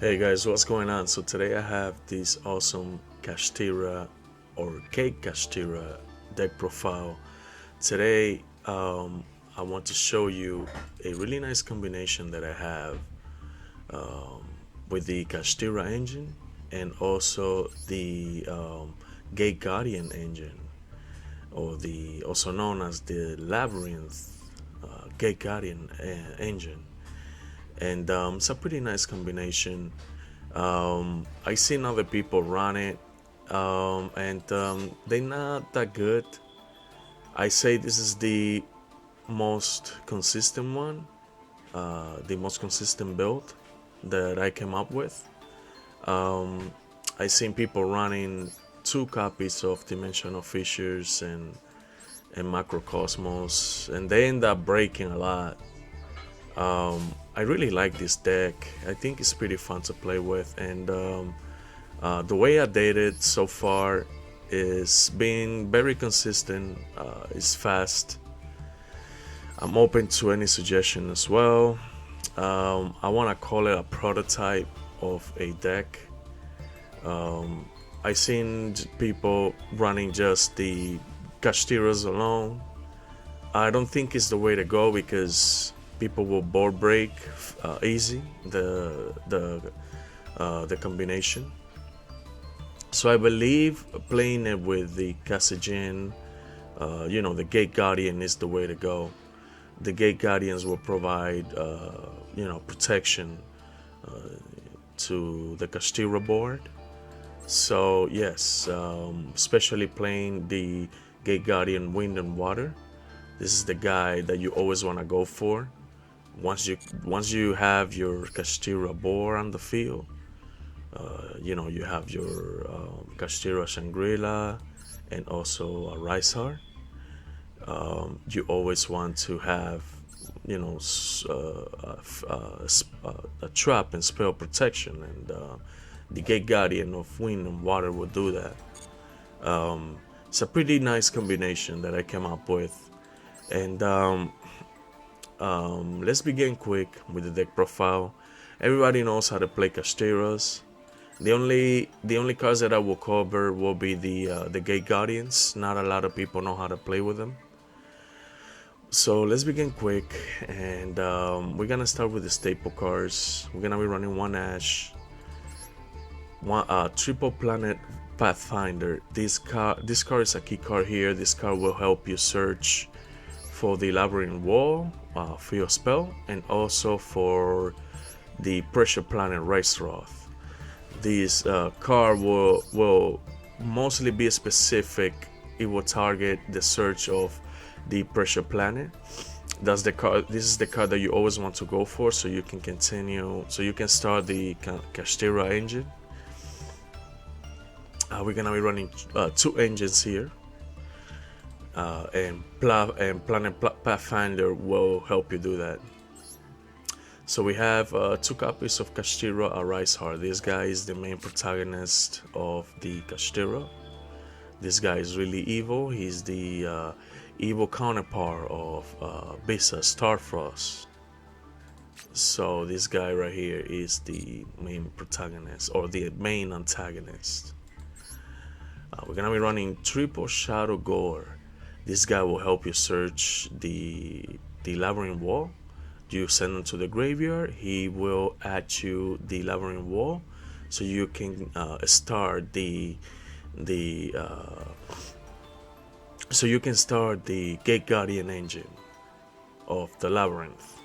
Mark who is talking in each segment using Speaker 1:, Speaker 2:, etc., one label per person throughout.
Speaker 1: Hey guys, what's going on? So today I have this awesome Kashtira or Cake Kashtira deck profile. Today I want to show you a really nice combination that I have with the Kashtira engine and also the Gate Guardian engine, or the also known as the Labyrinth Gate Guardian engine. And it's a pretty nice combination. I seen other people run it, and they're not that good. I say this is the most consistent one, the most consistent build that I came up with. I seen people running 2 copies of Dimensional Fissures and Macrocosmos, and they end up breaking a lot. I really like this deck. I think it's pretty fun to play with, and the way I did it so far is being very consistent. It's fast. I'm open to any suggestion as well. I want to call it a prototype of a deck. I seen people running just the Kashtiras alone. I don't think it's the way to go because people will board break easy the combination. So I believe playing it with the Kasijin, the Gate Guardian is the way to go. The Gate Guardians will provide protection to the Kashtira board. So yes, especially playing the Gate Guardian Wind and Water. This is the guy that you always want to go for. Once you have your Kashtira board on the field, you have your Kashtira Shangri-La and also a Rysar. You always want to have a trap and spell protection, and the Gate Guardian of Wind and Water will do that. It's a pretty nice combination that I came up with, and let's begin quick with the deck profile. Everybody knows how to play Kashtiras. The only cards that I will cover will be the Gate Guardians. Not a lot of people know how to play with them. So let's begin quick, and we're gonna start with the staple cards. We're gonna be running one Ash, one triple planet Pathfinder. This card is a key card here. This card will help you search for the Labyrinth Wall for your spell, and also for the Pressure Planet Raceroth. This card will mostly be specific. It will target the search of the Pressure Planet. That's the card. This is the card that you always want to go for, so you can continue. So you can start the Kashtira engine. We're gonna be running 2 engines here. And Planet Pathfinder will help you do that. So we have 2 copies of Kashtira Rysar. This guy is the main protagonist of the Kashtira. This guy is really evil. He's the evil counterpart of Bisa Starfrost. So this guy right here is the main protagonist, or the main antagonist. We're gonna be running triple Shadow Gore. This guy will help you search the Labyrinth Wall. You send him to the graveyard. He will add you the Labyrinth Wall, so you can start the Gate Guardian engine of the Labyrinth.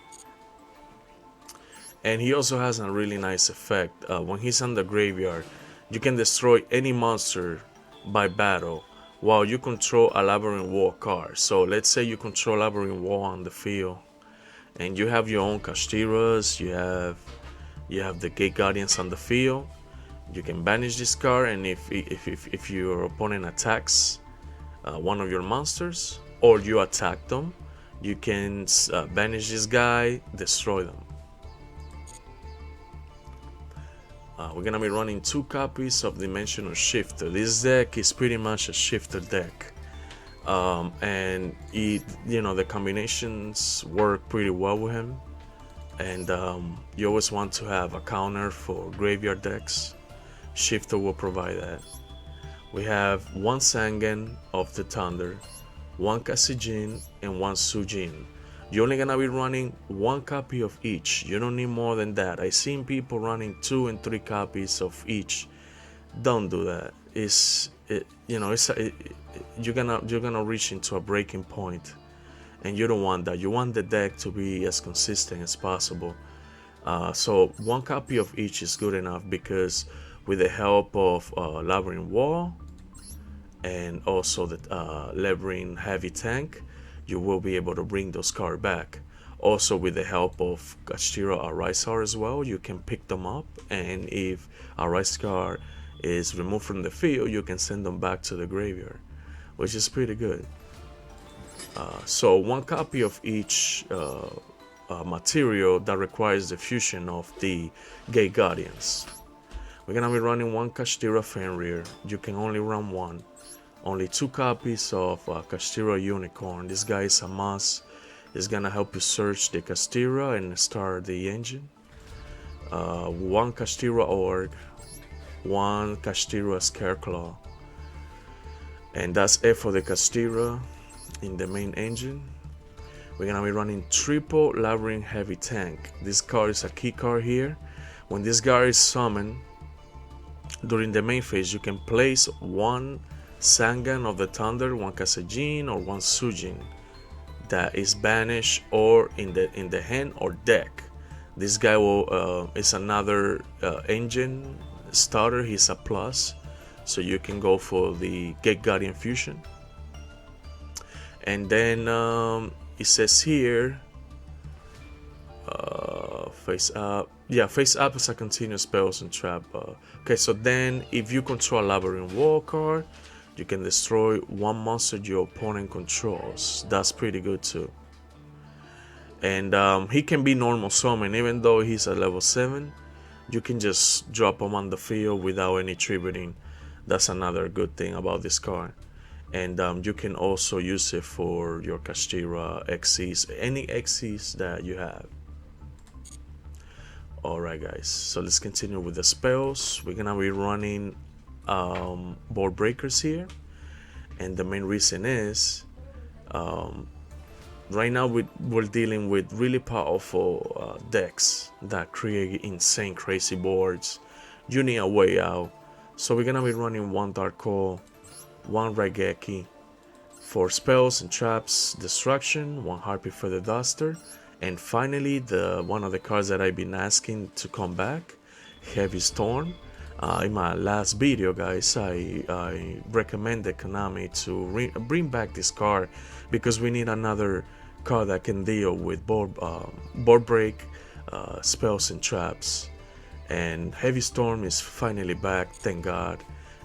Speaker 1: And he also has a really nice effect. When he's on the graveyard, you can destroy any monster by battle while you control a Labyrinth Wall card. So let's say you control Labyrinth Wall on the field, and you have your own Kashtiras, you have the Gate Guardians on the field. You can banish this card, and if your opponent attacks one of your monsters, or you attack them, you can banish this guy, destroy them. We're gonna be running 2 copies of Dimensional Shifter. This deck is pretty much a shifter deck, and the combinations work pretty well with him. and you always want to have a counter for graveyard decks. Shifter will provide that. We have one Sangan of the Thunder, one Kasijin, and one Sujin. You're only gonna be running one copy of each. You don't need more than that. I've seen people running 2 and 3 copies of each. Don't do that. You're gonna reach into a breaking point, and you don't want that. You want the deck to be as consistent as possible. So one copy of each is good enough, because with the help of Labyrinth Wall and also the Labyrinth Heavy Tank, you will be able to bring those cards back. Also, with the help of Kashtira or Rysar as well, you can pick them up, and if a Rysar is removed from the field, you can send them back to the graveyard, which is pretty good. So one copy of each material that requires the fusion of the Gate Guardians. We're gonna be running one Kashtira Fenrir. You can only run one. Only 2 copies of Kashtira Unicorn. This guy is a must. It's gonna help you search the Kashtira and start the engine. One Kashtira Org, one Kashtira Scareclaw, and that's it for the Kashtira in the main engine. We're gonna be running triple Labyrinth Heavy Tank. This card is a key card here. When this guy is summoned during the main phase, you can place one Sangan of the Thunder, one Kasejin, or one Sujin that is banished or in the hand or deck. This guy will is another engine starter. He's a plus, so you can go for the Gate Guardian fusion. And then it says here, face up. Yeah, face up is a continuous spells and trap. Okay, so then if you control a Labyrinth Wall card, you can destroy one monster your opponent controls. That's pretty good too. And he can be normal summon, even though he's at level 7. You can just drop him on the field without any tributing. That's another good thing about this card. And you can also use it for your Kashtira XCs, any XCs that you have. Alright guys, so let's continue with the spells. We're gonna be running board breakers here, and the main reason is right now we're dealing with really powerful decks that create insane crazy boards. You need a way out, so we're gonna be running one Dark Hole, one Raigeki for spells and traps, destruction, one Harpy Feather Duster, and finally the one of the cards that I've been asking to come back, Heavy Storm. In my last video, guys, I recommended Konami to bring back this card, because we need another card that can deal with board break, spells and traps. And Heavy Storm is finally back, thank God,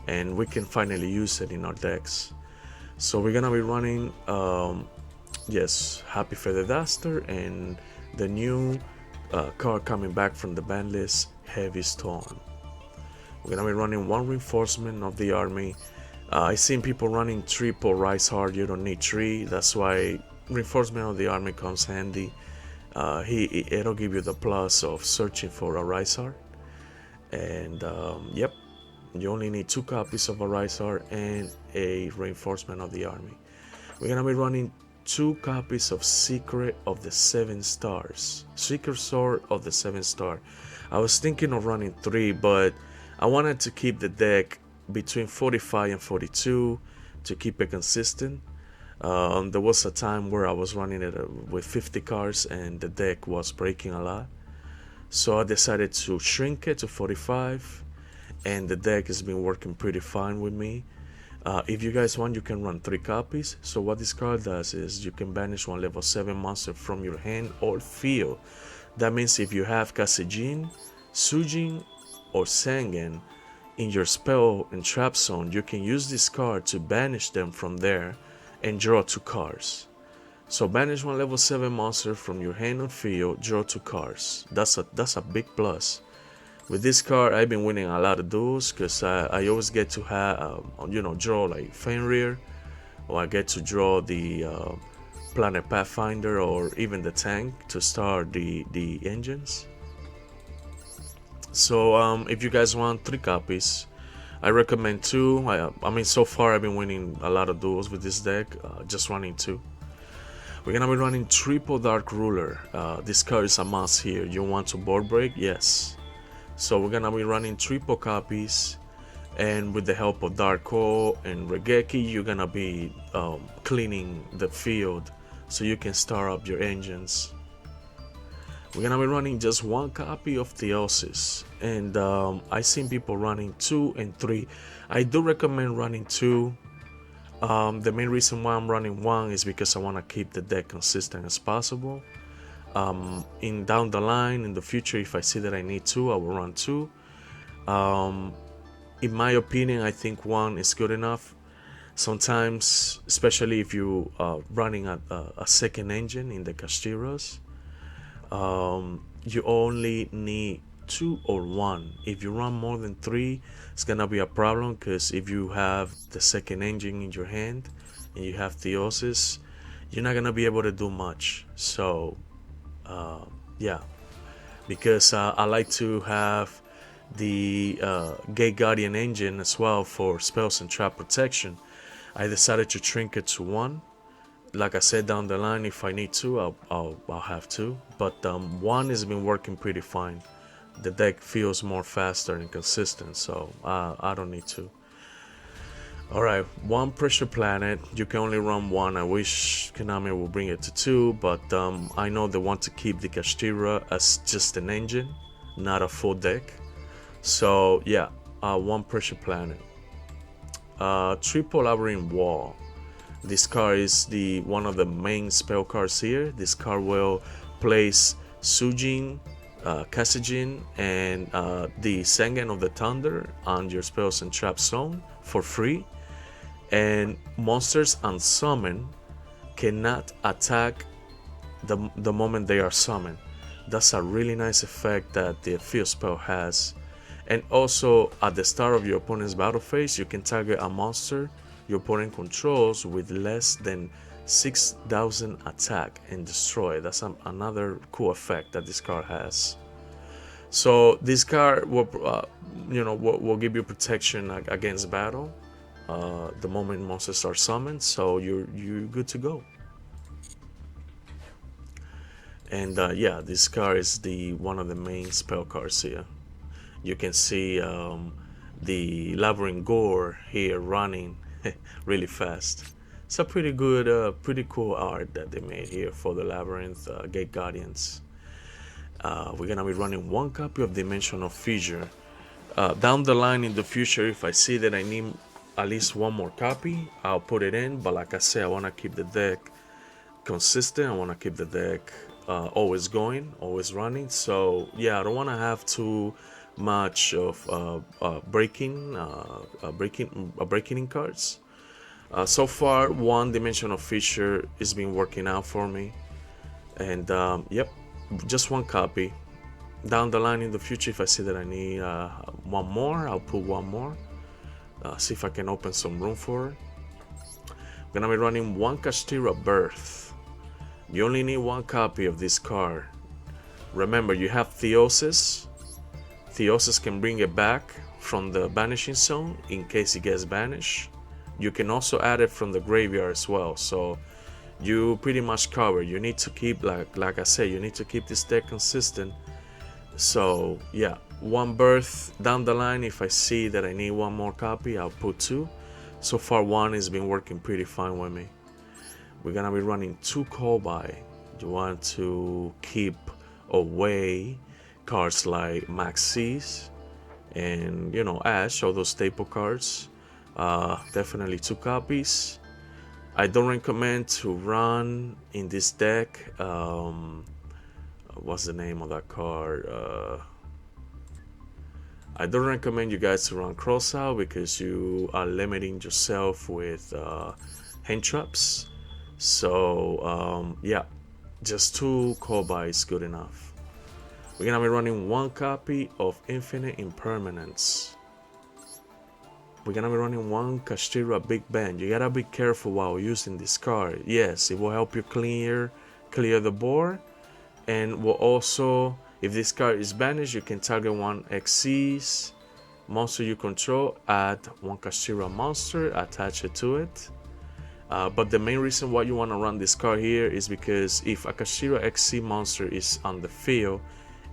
Speaker 1: and we can finally use it in our decks. So we're gonna be running yes, Happy Feather Duster, and the new card coming back from the ban list, Heavy Storm. We're gonna be running one Reinforcement of the Army. I've seen people running triple Rise Hard. You don't need 3. That's why Reinforcement of the Army comes handy. It'll give you the plus of searching for a Rise Hard. And yep, you only need 2 copies of a Rise Hard and a Reinforcement of the Army. We're gonna be running 2 copies of Secret of the 7 Stars. Secret Sword of the 7 Star. I was thinking of running 3, but I wanted to keep the deck between 45 and 42 to keep it consistent. There was a time where I was running it with 50 cards and the deck was breaking a lot. So I decided to shrink it to 45, and the deck has been working pretty fine with me. If you guys want, you can run 3 copies. So what this card does is you can banish one level 7 monster from your hand or field. That means if you have Kasejin, Sujin, or Sangan in your spell and trap zone, you can use this card to banish them from there and draw 2 cards. So banish one level 7 monster from your hand or field, draw 2 cards. That's a big plus. With this card, I've been winning a lot of duels, because I always get to have draw like Fenrir, or I get to draw the Planet Pathfinder or even the tank to start the engines. So if you guys want 3 copies, I recommend 2. I mean, so far I've been winning a lot of duels with this deck, just running 2. We're gonna be running triple Dark Ruler. This card is a must here. You want to board break? Yes. So we're gonna be running triple copies, and with the help of Darko and Regeki, you're gonna be cleaning the field so you can start up your engines. We're gonna be running just 1 copy of Theosis, and I've seen people running 2 and 3. I do recommend running 2. The main reason why I'm running 1 is because I want to keep the deck consistent as possible. In down the line, in the future, if I see that I need 2, I will run 2. In my opinion, I think 1 is good enough. Sometimes, especially if you are running a second engine in the Kashtiras, you only need 2 or 1. If you run more than 3, it's gonna be a problem, because if you have the second engine in your hand and you have Theosis, you're not gonna be able to do much. So yeah, because I like to have the Gate Guardian engine as well for spells and trap protection. I decided to shrink it to 1. Like I said, down the line, if I need to, I'll have 2. But 1 has been working pretty fine. The deck feels more faster and consistent, so I don't need 2. Alright, 1 Pressure Planet. You can only run 1. I wish Konami will bring it to 2, but I know they want to keep the Kashtira as just an engine, not a full deck. So yeah, 1 Pressure Planet. Triple Labyrinth Wall. This card is one of the main spell cards here. This card will place Sujin, Kasijin, and the Sengen of the Thunder on your spells and trap zone for free. And monsters unsummoned cannot attack the moment they are summoned. That's a really nice effect that the field spell has. And also, at the start of your opponent's battle phase, you can target a monster your opponent controls with less than 6,000 attack and destroy. That's another cool effect that this card has. So this card will, will give you protection against battle the moment monsters are summoned. So you're good to go. And yeah, this card is one of the main spell cards here. You can see the Labyrinth Gore here running really fast. It's a pretty good, pretty cool art that they made here for the Labyrinth Gate Guardians. We're gonna be running 1 copy of Dimensional Fissure. Down the line in the future, if I see that I need at least 1 more copy, I'll put it in. But like I said, I want to keep the deck consistent. I want to keep the deck always going, always running. So yeah, I don't want to have too much of breaking in cards. So far, 1 Dimensional Fissure has been working out for me, and yep, just 1 copy. Down the line in the future, if I see that I need 1 more, I'll put 1 more. See if I can open some room for it. I'm gonna be running 1 Kashtira Birth. You only need 1 copy of this card. Remember, you have Theosis. Theosis can bring it back from the banishing zone in case it gets banished. You can also add it from the graveyard as well. So you pretty much cover. You need to keep, like I said, you need to keep this deck consistent. So yeah, 1 Birth. Down the line, if I see that I need 1 more copy, I'll put 2. So far, 1 has been working pretty fine with me. We're gonna be running 2 Call By. You want to keep away cards like Maxx C's and Ash, all those staple cards. Definitely 2 copies. I don't recommend to run in this deck. What's the name of that card? I don't recommend you guys to run Crossout because you are limiting yourself with hand traps. So yeah, just 2 Call By is good enough. We're gonna be running 1 copy of Infinite Impermanence. we're gonna be running one Kashtira Big Bang. You gotta be careful while using this card. Yes, it will help you clear the board, and will also, if this card is banished, you can target one XC's monster you control, add one Kashtira monster, attach it to it. But the main reason why you want to run this card here is because if a Kashtira XC monster is on the field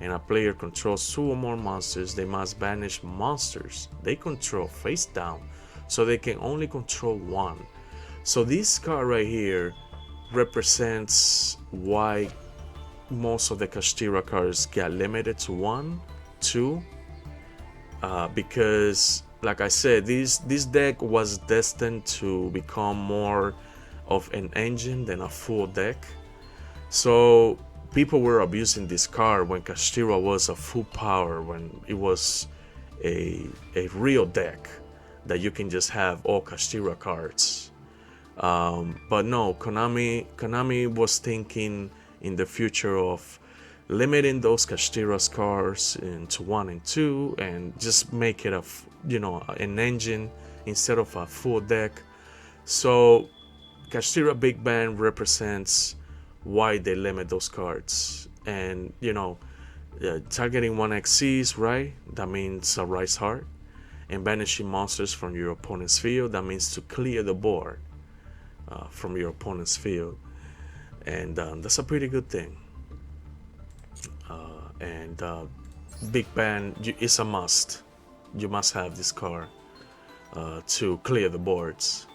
Speaker 1: and a player controls 2 or more monsters, they must banish monsters they control face down, so they can only control 1. So this card right here represents why most of the Kashtira cards get limited to 1, 2, because like I said, this deck was destined to become more of an engine than a full deck. So people were abusing this card when Kashtira was a full power, when it was a real deck that you can just have all Kashtira cards. But no, Konami was thinking in the future of limiting those Kashtira's cards into 1 and 2 and just make it an engine instead of a full deck. So Kashtira Big Bang represents why they limit those cards. And targeting 1 XCs, right? That means a Rise Heart. And banishing monsters from your opponent's field, that means to clear the board from your opponent's field. And that's a pretty good thing. Big Bang is a must. You must have this card to clear the boards.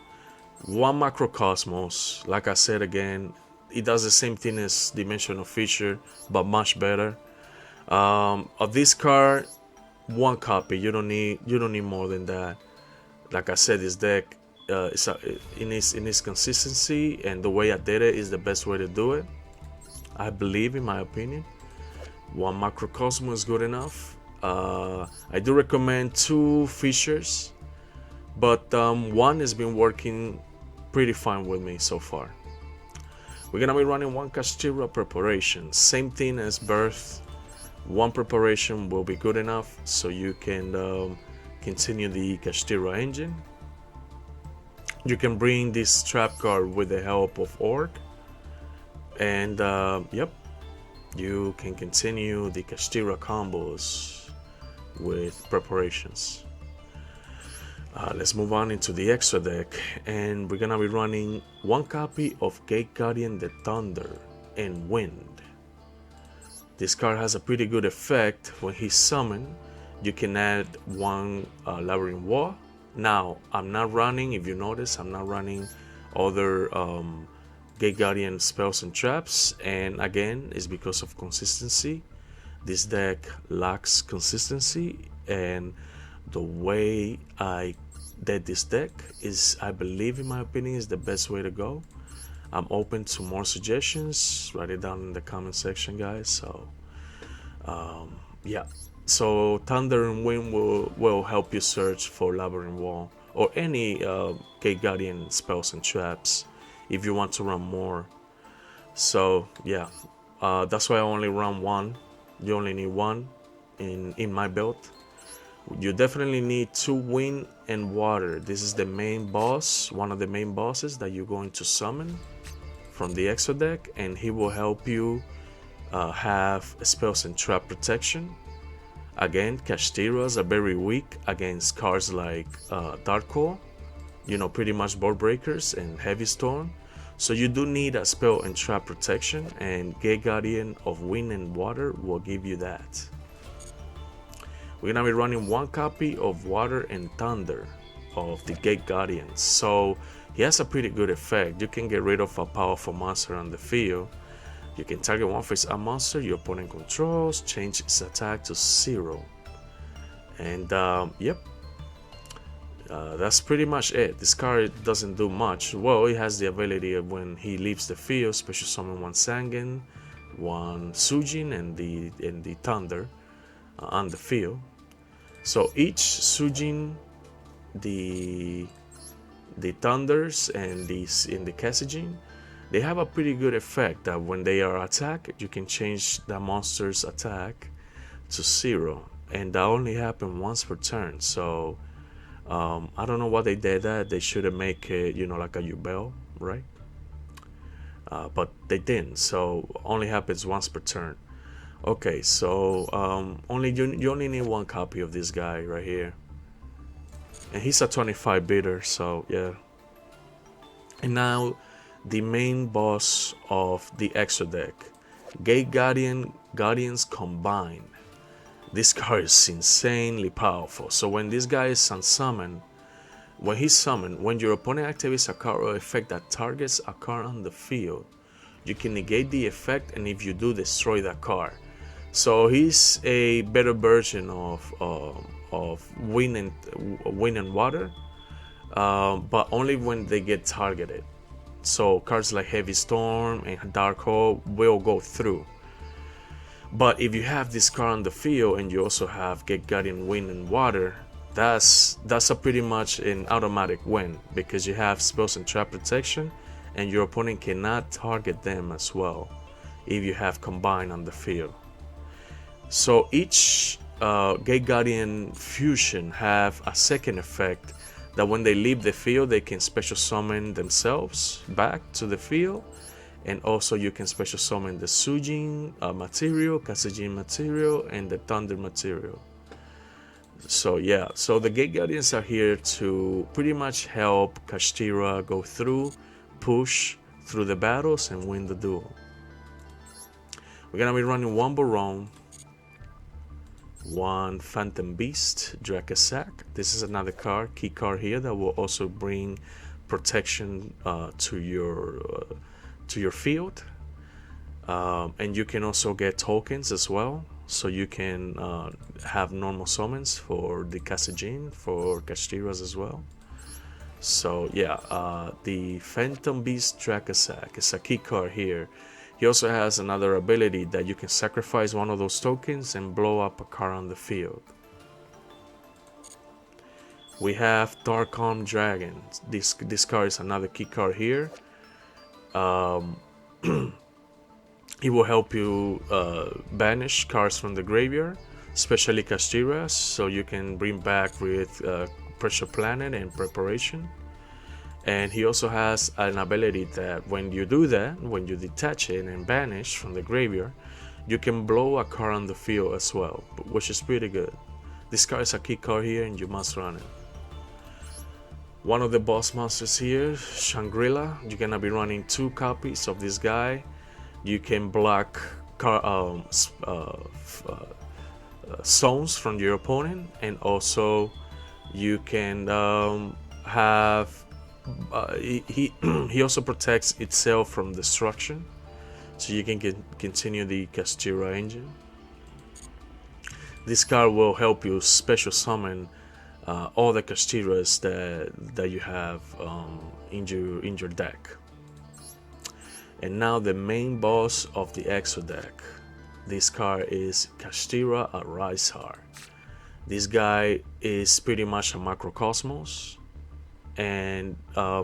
Speaker 1: 1 Macrocosmos, like I said again, it does the same thing as Dimensional Feature, but much better. Of this card, 1 copy. You don't need more than that. Like I said, this deck in its consistency and the way I did it is the best way to do it, I believe, in my opinion. 1 Macrocosmos is good enough. I do recommend 2 features, but 1 has been working pretty fine with me so far. We're gonna be running 1 Kashtira Preparation, same thing as Birth. 1 preparation will be good enough so you can continue the Kashtira engine. You can bring this trap card with the help of Orc, and yep, you can continue the Kashtira combos with preparations. Let's move on into the extra deck, and we're gonna be running 1 copy of Gate Guardian the Thunder and Wind. This card has a pretty good effect. When he's summoned, you can add 1 Labyrinth Wall. Now, I'm not running, if you notice, I'm not running other Gate Guardian spells and traps, and again, it's because of consistency. This deck lacks consistency, and the way I did this deck is, I believe, in my opinion, is the best way to go. I'm open to more suggestions. Write it down in the comment section, guys. So yeah, so Thunder and Wind will help you search for Labyrinth Wall or any Gate Guardian spells and traps if you want to run more. So yeah, that's why I only run 1. You only need 1 in my build. You definitely need 2 Wind and Water. This is the main boss, one of the main bosses that you're going to summon from the extra deck, and he will help you have spells and trap protection. Again, Kashtiras are very weak against cards like Dark Core, pretty much board breakers and Heavy Storm. So you do need a spell and trap protection, and Gate Guardian of Wind and Water will give you that. We're gonna be running 1 copy of Water and Thunder of the Gate Guardians. So he has a pretty good effect. You can get rid of a powerful monster on the field. You can target 1 face-up monster your opponent controls, change its attack to 0. And yep, that's pretty much it. This card doesn't do much. Well, it has the ability of when he leaves the field, special summon 1 Sangen, 1 Sujin, and the Thunder on the field. So each Sujin, the Thunders, and the Kasijin, they have a pretty good effect that when they are attacked, you can change the monster's attack to 0, and that only happens once per turn. So I don't know why they did that. They should have make it, you know, like a Yubel, right? But they didn't, so only happens once per turn. Okay, so only you only need one copy of this guy right here, and he's a 25 bidder, so yeah. And now the main boss of the extra deck, Gate Guardians Combine. This card is insanely powerful. So when this guy is unsummoned, when he's summoned, when your opponent activates a card or effect that targets a card on the field, you can negate the effect, and if you do, destroy that card. So he's a better version of Wind and Water, but only when they get targeted. So cards like Heavy Storm and Dark Hole will go through. But if you have this card on the field and you also have Get Guardian Wind and Water, that's a pretty much an automatic win, because you have spells and trap protection, and your opponent cannot target them as well if you have Combine on the field. So each Gate Guardian fusion have a second effect that when they leave the field, they can special summon themselves back to the field. And also you can special summon the Sujin material, Kasajin material, and the Thunder material. So yeah, so the Gate Guardians are here to pretty much help Kashtira go through, push through the battles, and win the duel. We're gonna be running one Baron, one Phantom Beast, Drakasak. This is another card, key card here, that will also bring protection to your field, and you can also get tokens as well, so you can have normal summons for the Kasajin, for Kashtiras as well. So yeah, the Phantom Beast Drakasak is a key card here. He also has another ability that you can sacrifice one of those tokens and blow up a card on the field. We have Dark Arm Dragon. This card is another key card here. It will help you banish cards from the graveyard, especially Kashtira, so you can bring back with Pressure Planet and Preparation. And he also has an ability that when you do that, when you detach it and banish from the graveyard, you can blow a card on the field as well, which is pretty good. This card is a key card here and you must run it. One of the boss monsters here, Shangri-La. You're gonna be running 2 copies of this guy. You can block zones from your opponent, and also you can have he also protects itself from destruction, so you can continue the Kashtira engine. This card will help you special summon all the Kashtiras that you have in your deck. And now the main boss of the extra deck. This card is Kashtira Arisehar. This guy is pretty much a macrocosmos, and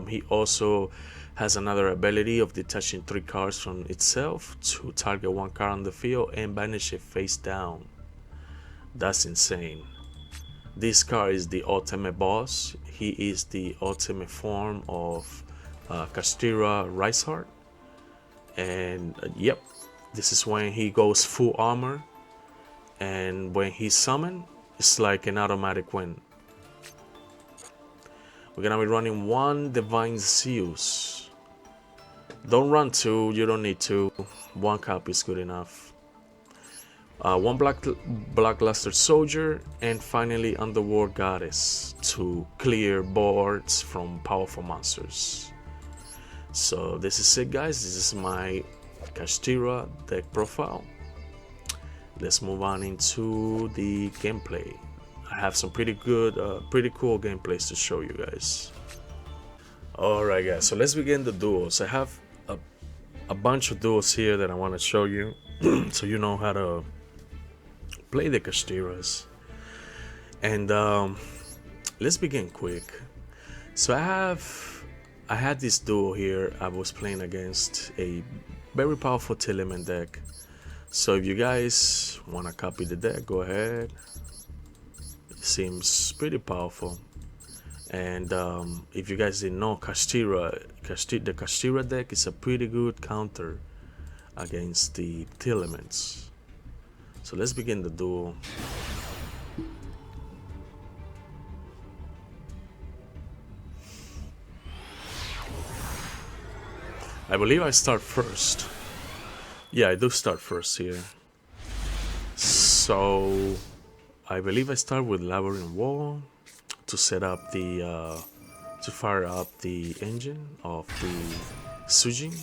Speaker 1: he also has another ability of detaching 3 cards from itself to target 1 card on the field and banish it face down. That's insane. This card is the ultimate boss. He is the ultimate form of Kashtira Arisehar. And yep, this is when he goes full armor, and when he's summoned, it's like an automatic win. We're gonna be running 1 Divine Zeus. Don't run 2, you don't need to. 1 copy is good enough. 1 Blackluster Soldier, and finally Underworld Goddess to clear boards from powerful monsters. So this is it, guys. This is my Kashtira deck profile. Let's move on into the gameplay. I have some pretty good, pretty cool gameplays to show you guys. Alright guys, so let's begin the duels. I have a bunch of duels here that I want to show you so you know how to play the Kashtiras. And let's begin quick. So I had this duel here. I was playing against a very powerful Tearlaments deck. So if you guys want to copy the deck, go ahead. It seems pretty powerful. And if you guys didn't know, the Kashtira deck is a pretty good counter against the Tearlaments. So let's begin the duel. I believe I start first. Yeah, I do start first here. So I believe I start with Labyrinth Wall to set up the to fire up the engine of the Sujin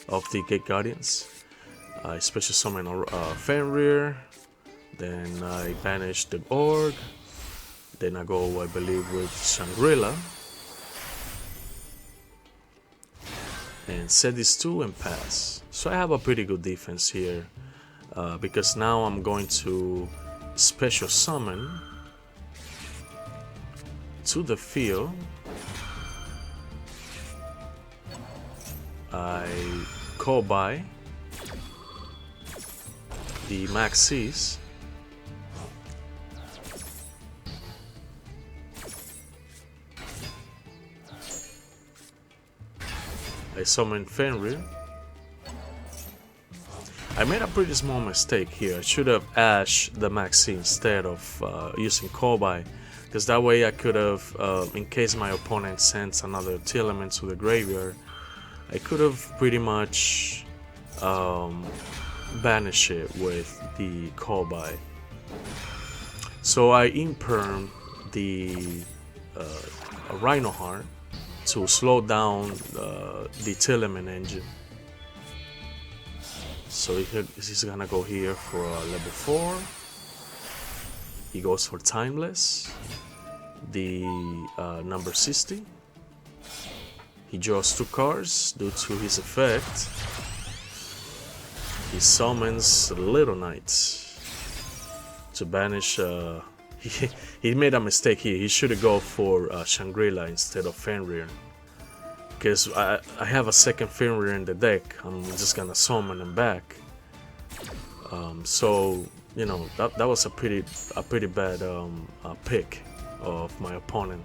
Speaker 1: of the Gate Guardians. I special summon Fenrir, then I banish the Org, then I go, I believe, with Shangri-La, and set these two and pass. So I have a pretty good defense here, because now I'm going to special summon to the field. I call by the Maxx C's. I summon Fenrir. I made a pretty small mistake here. I should have ashed the Maxx C instead of using call by, because that way I could have, in case my opponent sends another Tearlaments to the graveyard, I could have pretty much banish it with the call by. So I imperm the Rhino Heart to slow down the Tearlament engine. So he's gonna go here for level 4. He goes for Timeless, the number 60. He draws 2 cards due to his effect. He summons Little Knights to banish. He made a mistake here. He should have gone for Shangri-La instead of Fenrir, because I have a second Fenrir in the deck. I'm just gonna summon him back. So you know that was a pretty bad pick of my opponent.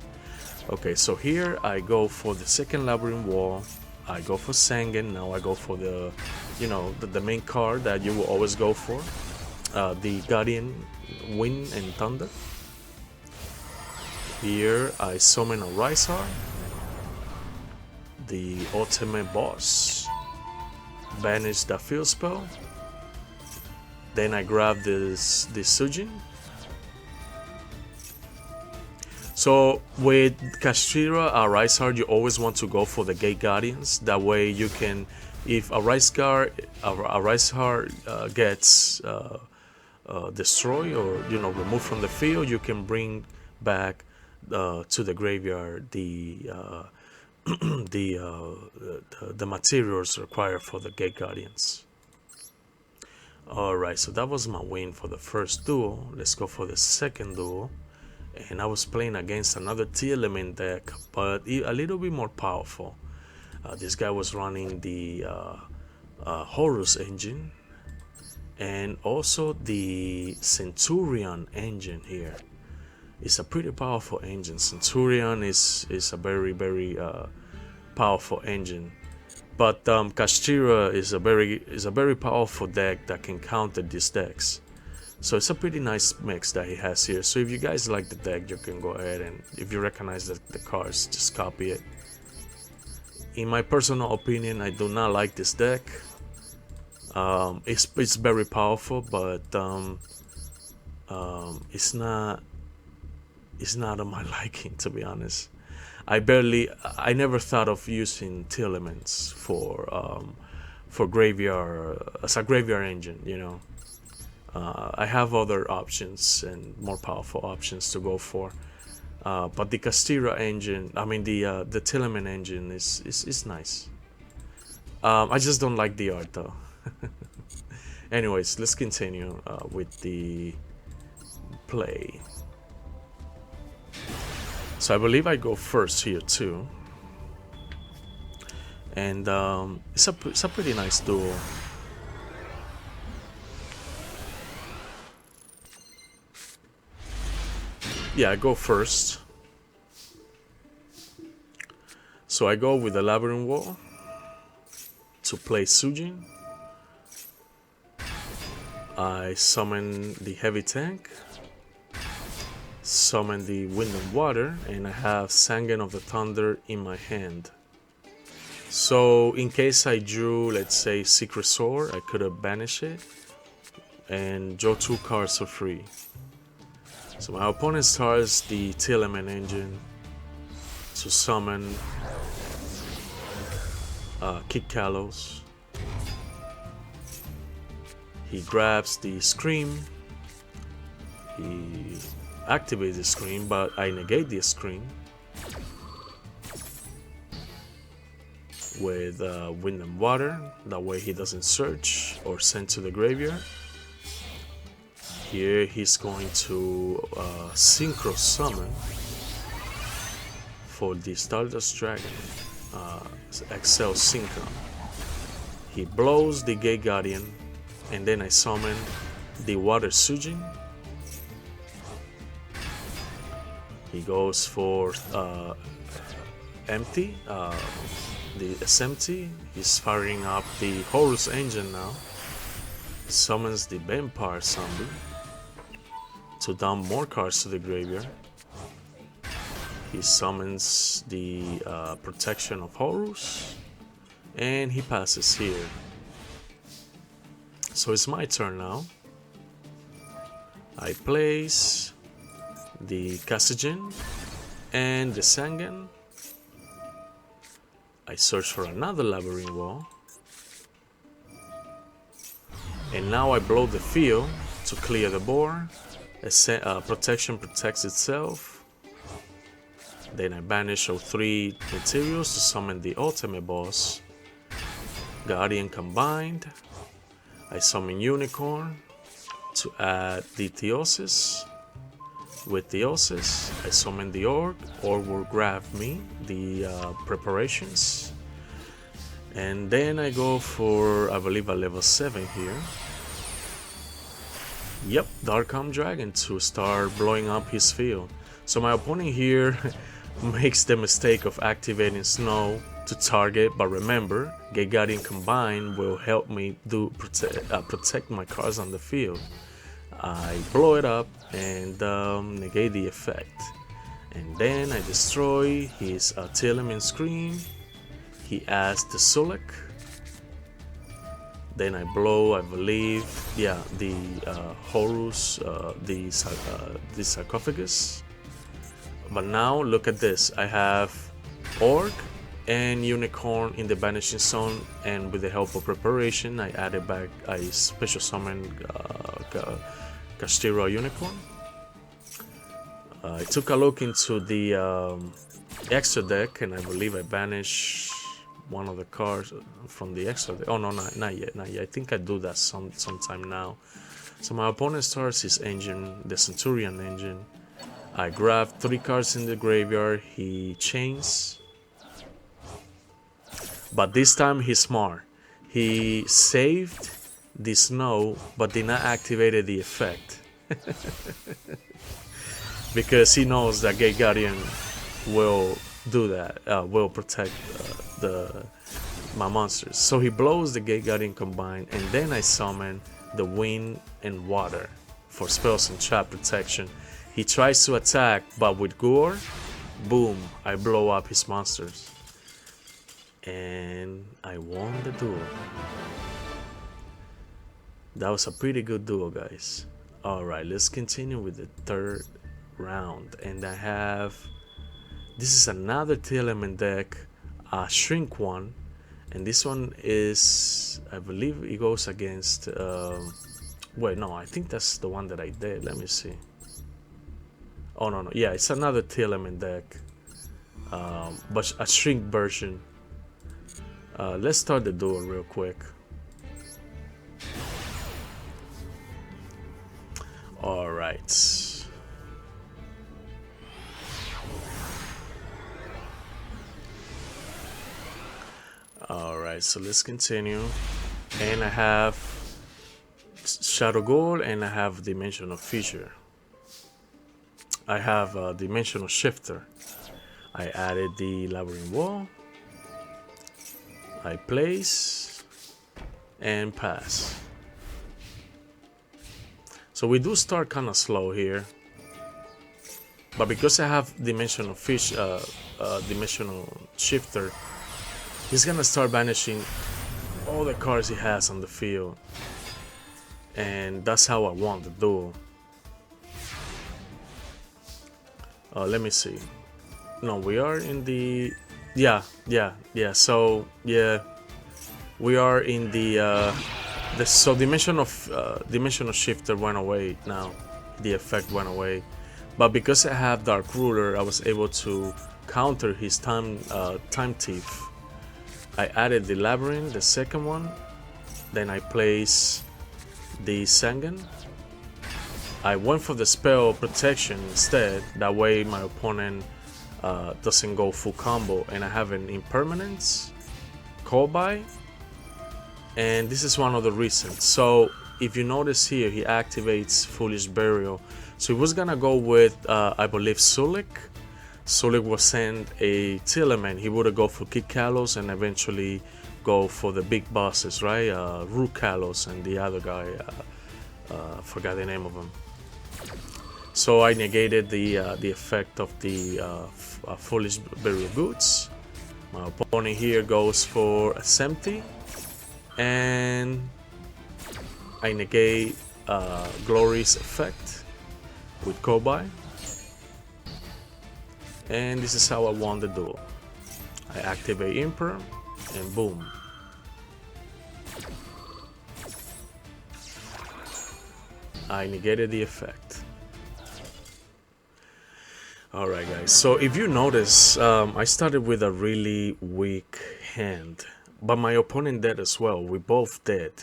Speaker 1: Okay, so here I go for the second Labyrinth Wall. I go for Sangen. Now I go for the, the main card that you will always go for, the Guardian Wind and Thunder. Here I summon a Rysar, the ultimate boss. Banish the field spell. Then I grab this Sujin. So with Kashtira, Rysar, you always want to go for the Gate Guardians. That way you can, if a Rysar gets destroyed or removed from the field, you can bring back to the graveyard the the materials required for the Gate Guardians. Alright, so that was my win for the first duel. Let's go for the second duel. And I was playing against another Tearlament deck, but a little bit more powerful. This guy was running the Horus engine and also the Centurion engine here. It's a pretty powerful engine. Centurion is a very powerful engine, but Kashtira is a very powerful deck that can counter these decks. So it's a pretty nice mix that he has here. So if you guys like the deck, you can go ahead and if you recognize the cards, just copy it. In my personal opinion, I do not like this deck. It's very powerful, but it's not of my liking, to be honest. I never thought of using Tearlaments for graveyard as a graveyard engine, I have other options and more powerful options to go for, but the Kashtira engine, the Tearlament engine is nice. I just don't like the art though. Anyways, let's continue with the play. So I believe I go first here too, and it's a pretty nice duel. Yeah, I go first. So I go with the Labyrinth Wall to play Sujin. I summon the Heavy Tank, summon the Wind and Water, and I have Sangan of the Thunder in my hand. So in case I drew, let's say, Secret Sword, I could have banished it and draw 2 cards for free. So my opponent starts the Tearlaments engine to summon Kid Kalos. He grabs the Scream. He activates the Scream, but I negate the Scream with Wind and Water. That way he doesn't search or send to the graveyard. Here he's going to Synchro Summon for the Stardust Dragon, Excel Synchro. He blows the Gate Guardian, and then I summon the Water Sujin. He goes for empty. The SMT. He's firing up the Horus engine now. Summons the Vampire Zombie to dump more cards to the graveyard. He summons the Protection of Horus, and he passes here. So it's my turn now. I place the Kashtira and the Sangan. I search for another Labyrinth Wall. And now I blow the field to clear the board. Protection protects itself. Then I banish 3 materials to summon the ultimate boss. Guardian combined. I summon Unicorn to add the Theosis. With Theosis, I summon the Orc. Orc will grab me the preparations. And then I go for, I believe, a level 7 here. Yep, Dark-Armed Dragon to start blowing up his field. So my opponent here makes the mistake of activating Snow to target, but remember, Gate Guardian combined will help me protect my cards on the field. I blow it up and negate the effect. And then I destroy his Tearlaments Screen. He adds the Sulek. Then I blow, I believe, yeah, the Horus, the sarcophagus. But now look at this. I have Orc and Unicorn in the banishing zone, and with the help of preparation, I added back, I special summoned Kashtira Unicorn. I took a look into the extra deck, and I believe I banished one of the cards from the extra deck. Oh no, not yet. I think I do that sometime now. So my opponent starts his engine, the Centurion engine. I grab 3 cards in the graveyard. He chains, but this time he's smart. He saved the Snow, but did not activate the effect. Because he knows that Gate Guardian will do that, will protect my monsters. So he blows the Gate Guardian combined, and then I summon the Wind and Water for spells and trap protection. He tries to attack, but with Gore, boom, I blow up his monsters. And I won the duel. That was a pretty good duel, guys. Alright, let's continue with the 3rd round. And I have, this is another Tearlaments deck, a Shrink one. And this one is, I believe it goes against, wait, no, I think that's the one that I did. Let me see. Oh, no, yeah, it's another Tearlaments deck, but a Shrink version. Let's start the duel real quick. Alright. Alright, so let's continue. And I have Shadow Gold, and I have Dimensional Feature. I have a Dimensional Shifter. I added the Labyrinth Wall. I place and pass. So we do start kind of slow here, but because I have dimensional shifter, he's gonna start banishing all the cards he has on the field, and that's how I want the duel. Let me see. No, we are in the So yeah, we are in the dimensional shifter went away now. The effect went away, but because I have Dark Ruler, I was able to counter his time thief. I added the Labyrinth, the second one, then I place the Sangan. I went for the spell protection instead, that way my opponent doesn't go full combo, and I have an impermanence, call by, and this is one of the reasons. So if you notice here, he activates Foolish Burial, so he was gonna go with I believe Sulik. Sulik will send a Tearlaments. He would go for Kid Kalos and eventually go for the big bosses, right? Root Kalos and the other guy, forgot the name of him. So I negated the effect of the Foolish Burial Goods. My opponent here goes for a Semti, and I negate Glory's effect with Kobai. And this is how I won the duel. I activate Imper, and boom. I negated the effect. Alright guys, so if you notice, I started with a really weak hand, but my opponent did as well. We both did.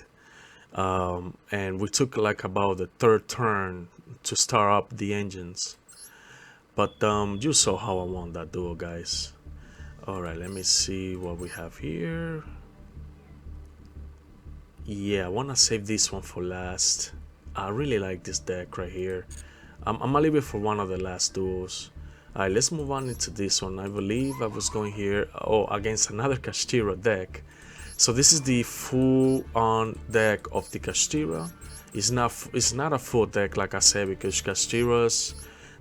Speaker 1: And we took like about the third turn to start up the engines. But you saw how I won that duel, guys. Alright, let me see what we have here. Yeah, I want to save this one for last. I really like this deck right here. I'm gonna leave it for one of the last duels. Alright, let's move on into this one. I believe I was going here, against another Kashtira deck. So this is the full on deck of the Kashtira. It's not a full deck, like I said, because Kashtiras,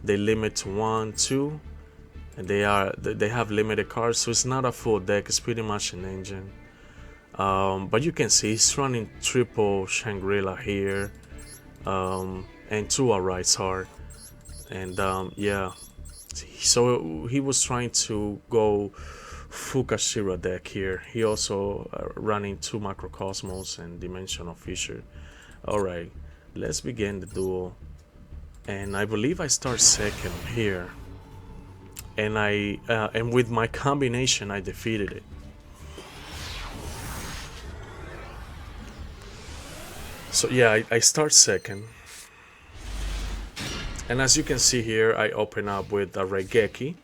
Speaker 1: they limit to 1, 2, and they have limited cards, so it's not a full deck. It's pretty much an engine. But you can see he's running triple Shangri-La here, and 2 Arise Heart, and yeah. So he was trying to go full Kashtira deck here. He also running 2 Macrocosmos and Dimensional Fissure. Alright, let's begin the duel. And I believe I start second here, and and with my combination I defeated it. So yeah, I start second, and as you can see here, I open up with a Raigeki.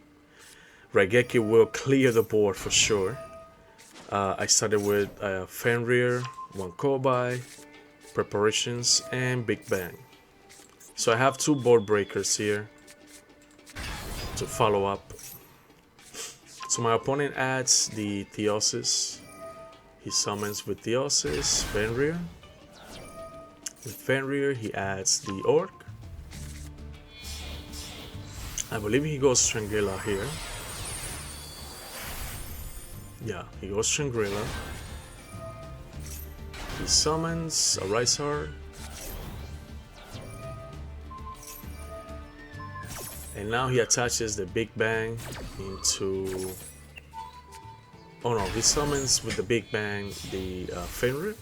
Speaker 1: Raigeki will clear the board for sure. I started with Fenrir, 1 Kobai, Preparations, and Big Bang. So I have 2 board breakers here to follow up. So my opponent adds the Theosis. He summons with Theosis, Fenrir. With Fenrir, he adds the Orc. I believe he goes Shangri-La here. Yeah, he goes Shangri-La. He summons a Rise Heart. And now he attaches the Big Bang into... Oh no, he summons with the Big Bang the Fenrir.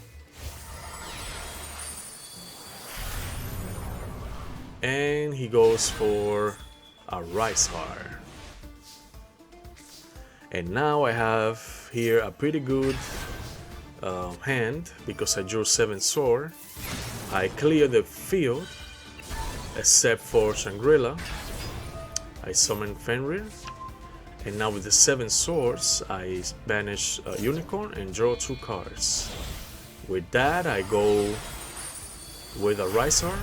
Speaker 1: And he goes for a Rise Heart. And now I have here a pretty good hand, because I drew 7 sword. I clear the field except for Shangri-La. I summon Fenrir, and now with the 7 swords I banish a Unicorn and draw 2 cards. With that I go with a Rise Heart.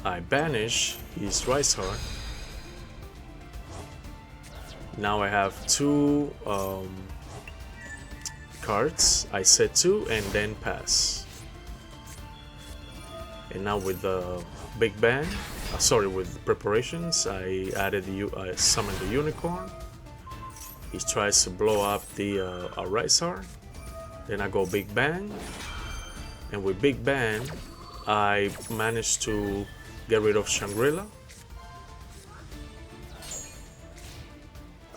Speaker 1: I banish his Rise Heart. Now I have two cards. I set two and then pass. And now with the Big Bang, with preparations, I summoned the unicorn. He tries to blow up the Arisar. Then I go Big Bang, and with Big Bang, I managed to get rid of Shangri-La.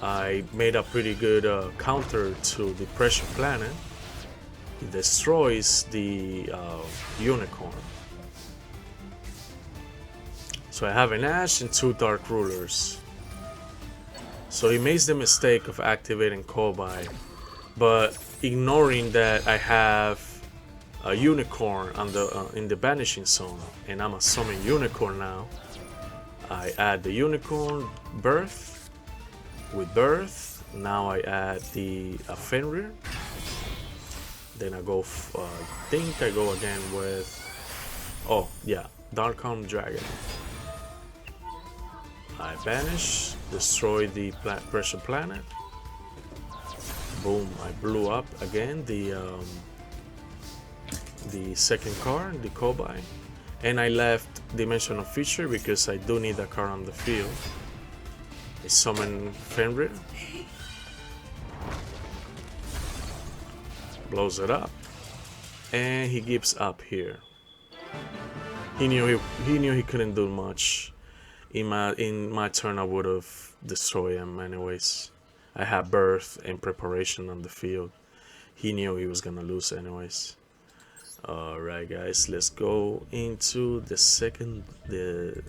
Speaker 1: I made a pretty good counter to the Pressure Planet. It destroys the unicorn. So I have an Ash and two Dark Rulers. So he makes the mistake of activating Kobai, but ignoring that I have a unicorn on in the banishing zone, and I'm a summon unicorn now. I add the unicorn birth. With birth, now I add the Fenrir. Then I go. I think I go again with. Oh yeah, Dark-Armed Dragon. I banish, destroy the Pressure Planet. Boom! I blew up again the second card, the Kobai, and I left Dimensional Feature because I do need a card on the field. I summon Fenrir, blows it up, and he gives up here. He knew he couldn't do much. In my turn, I would have destroyed him anyways. I had birth and preparation on the field. He knew he was gonna lose anyways. Alright guys, let's go into the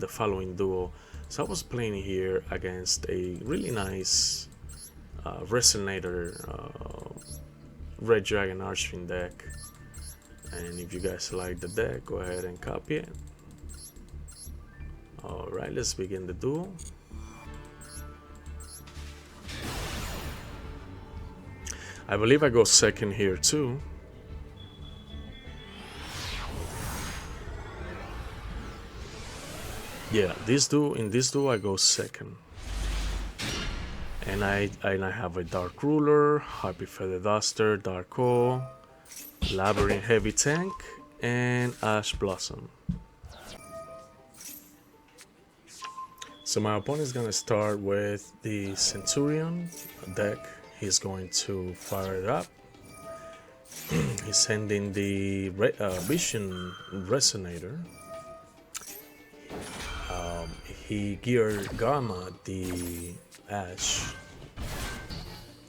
Speaker 1: following duel. So I was playing here against a really nice Resonator Red Dragon Archfiend deck. And if you guys like the deck, go ahead and copy it. Alright, let's begin the duel. I believe I go second here too. Yeah, in this duel I go second. And I have a Dark Ruler, Happy Feather Duster, Darko, Labyrinth Heavy Tank, and Ash Blossom. So my opponent is gonna start with the Centurion deck. He's going to fire it up. He's sending the Vision Resonator. He geared Gamma the Ash,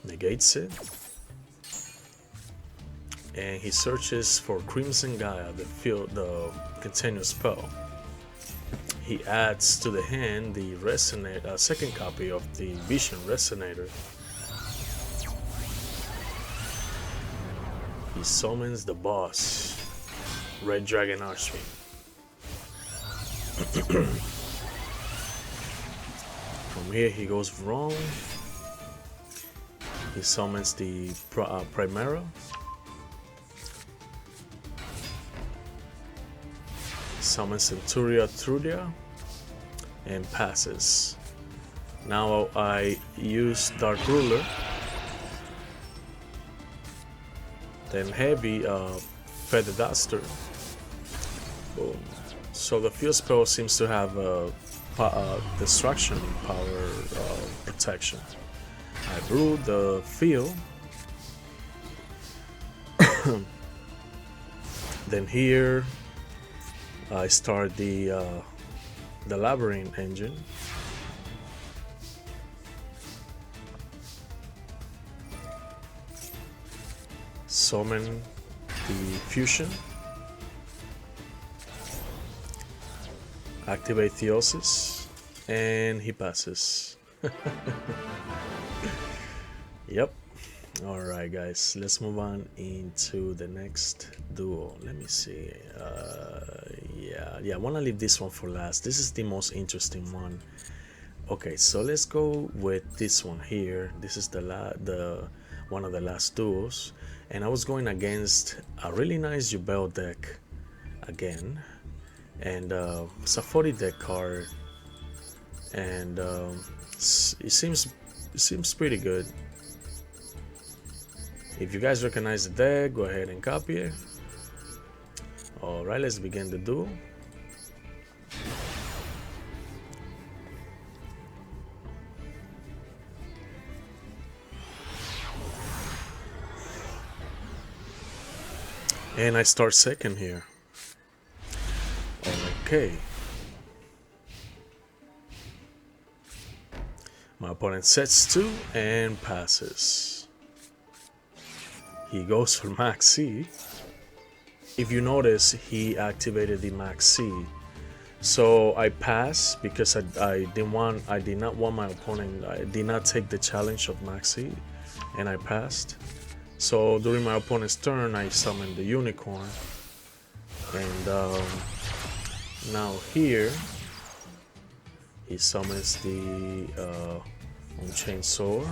Speaker 1: negates it, and he searches for Crimson Gaia, the continuous spell. He adds to the hand the second copy of the Vision Resonator. He summons the boss, Red Dragon Archfiend. From here he goes wrong. He summons the Primera. Summons Centuria Trudia and passes. Now I use Dark Ruler. Then heavy Feather Duster. Boom. So the field spell seems to have destruction power protection. I brew the field. Then here I start the Labyrinth engine. Summon the Fusion. Activate Theosis, and he passes. Yep. Alright guys, let's move on into the next duel. Let me see. Yeah, I want to leave this one for last. This is the most interesting one. Okay, so let's go with this one here. This is the one of the last duels, and I was going against a really nice Yugioh deck again, and it's a 40 deck card, and it seems seems pretty good. If you guys recognize the deck, go ahead and copy it. Alright, let's begin the duel. And I start second here. Okay. My opponent sets 2 and passes. He goes for Maxx C. If you notice, he activated the Maxx C. So I passed because I did not want my opponent. I did not take the challenge of Maxx C, and I passed. So during my opponent's turn, I summoned the unicorn, and now here he summons the Unchained sword,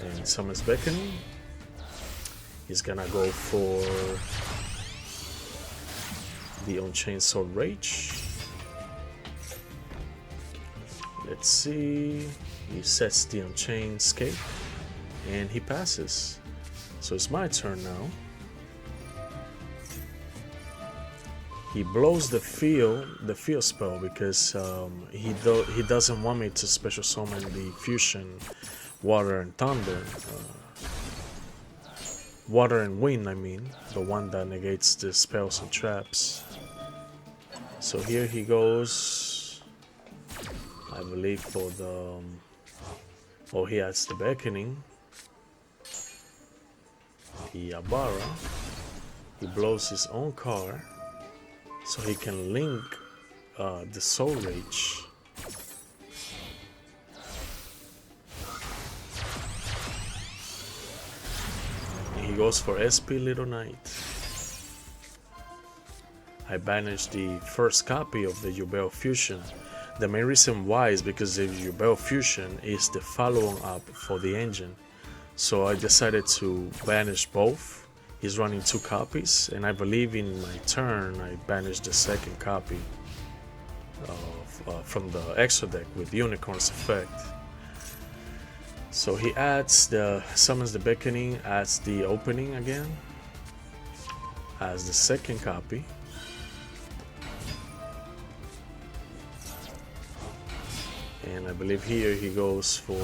Speaker 1: and summons beckoning. He's gonna go for the Unchained sword rage. Let's see. He sets the Unchained scape, and he passes. So it's my turn now. He blows the field spell because he doesn't want me to special summon the fusion, water and thunder, water and wind. I mean, the one that negates the spells and traps. So here he goes. I believe for the. Oh, he adds the beckoning. The Abara. He blows his own card, so he can link the Soul Rage. And he goes for SP Little Knight. I banished the first copy of the Yugioh Fusion. The main reason why is because the Yugioh Fusion is the follow-up for the engine. So I decided to banish both. He's running 2 copies, and I believe in my turn I banished the second copy from the extra deck with Unicorn's effect. So he summons the beckoning, adds the opening again, as the second copy. And I believe here he goes for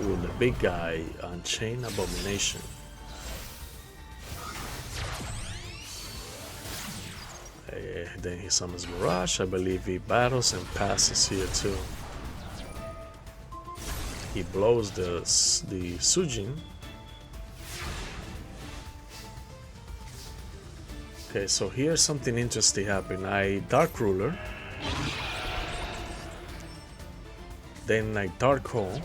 Speaker 1: the big guy, Unchained Abomination. Then he summons Mirage. I believe he battles and passes here too. He blows the Sujin. Okay, so here's something interesting happened. I Dark Ruler, then I Dark Hole,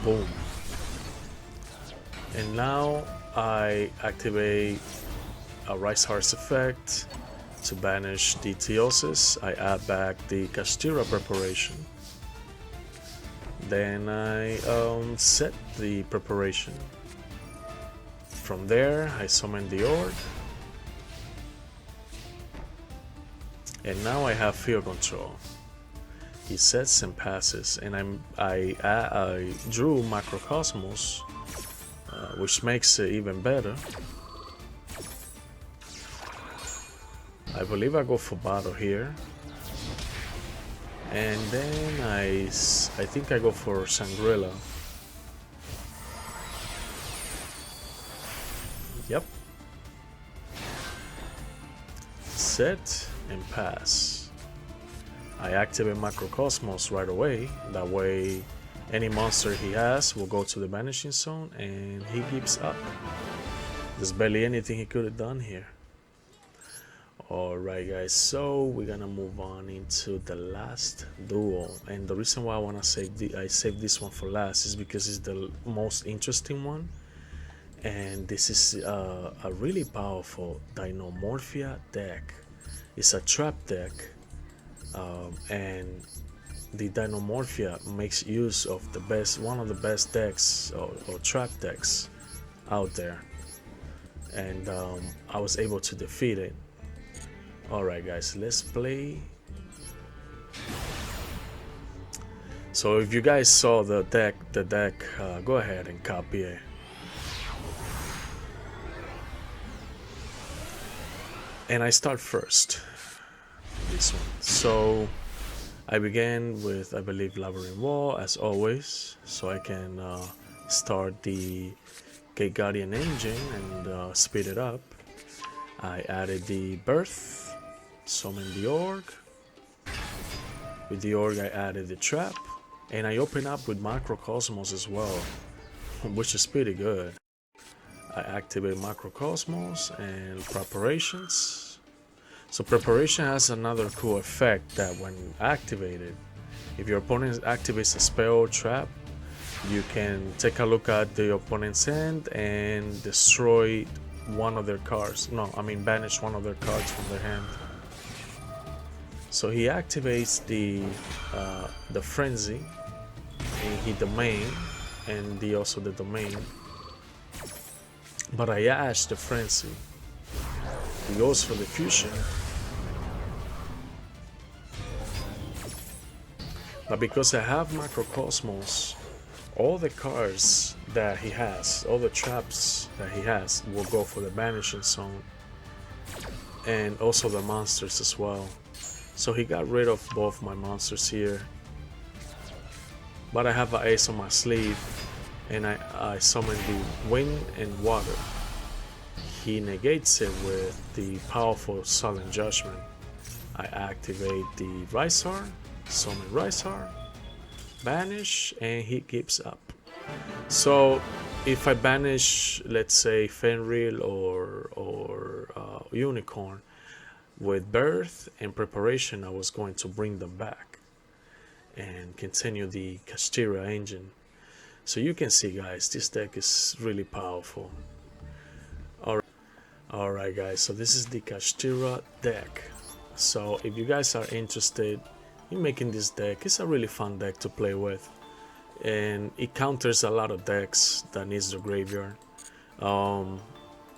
Speaker 1: boom, and now I activate a Rise Heart's effect to banish the Theosis. I add back the Kashtira preparation, then I set the preparation. From there, I summon the Orb, and now I have field control. He sets and passes, and I drew Macrocosmos, which makes it even better. I believe I go for battle here, and then I think I go for Sangrilla. Yep. Set and pass. I activate Macrocosmos right away. That way, any monster he has will go to the Vanishing Zone, and he gives up. There's barely anything he could have done here. Alright guys, so we're gonna move on into the last duel, and the reason why I saved this one for last is because it's the most interesting one, and this is a really powerful Dinomorphia deck. It's a trap deck, and the Dinomorphia makes use of one of the best decks or trap decks out there, and I was able to defeat it. Alright guys, let's play. So if you guys saw the deck, go ahead and copy it. And I start first, this one. So I began with, I believe, Labyrinth Wall as always, so I can start the Gate Guardian engine and speed it up. I added the Birth, summoned the Org. With the Org I added the Trap, and I open up with Macrocosmos as well, which is pretty good. I activate Macrocosmos and Preparations. So Preparation has another cool effect that when activated, if your opponent activates a spell or trap, you can take a look at the opponent's hand and destroy one of their cards. No, I mean banish one of their cards from their hand. So he activates the Frenzy, and he domain, and also the domain. But I ash the Frenzy. He goes for the fusion. But because I have Macrocosmos, all the cards that he has, all the traps that he has, will go for the banishing zone. And also the monsters as well. So he got rid of both my monsters here. But I have an ace on my sleeve, and I summon the Wind and Water. He negates it with the powerful Sullen Judgment. I activate the Rysar, summon Rysar, banish, and he keeps up. So if I banish, let's say, Fenrir or Unicorn, with Birth and Preparation, I was going to bring them back and continue the Kashtira engine. So you can see, guys, this deck is really powerful. Alright guys, so this is the Kashtira deck. So if you guys are interested in making this deck, it's a really fun deck to play with, and it counters a lot of decks that needs the graveyard.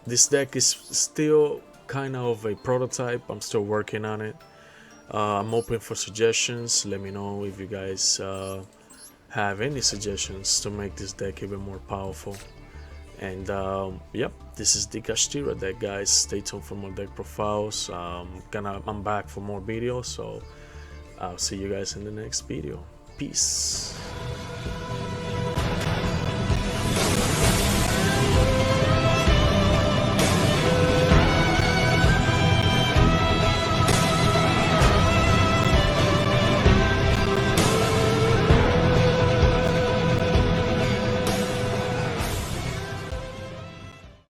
Speaker 1: This deck is still kind of a prototype. I'm still working on it. I'm open for suggestions. Let me know if you guys have any suggestions to make this deck even more powerful. And yep, this is the Kashtira deck, guys. Stay tuned for more deck profiles. I'm back for more videos, so I'll see you guys in the next video. Peace.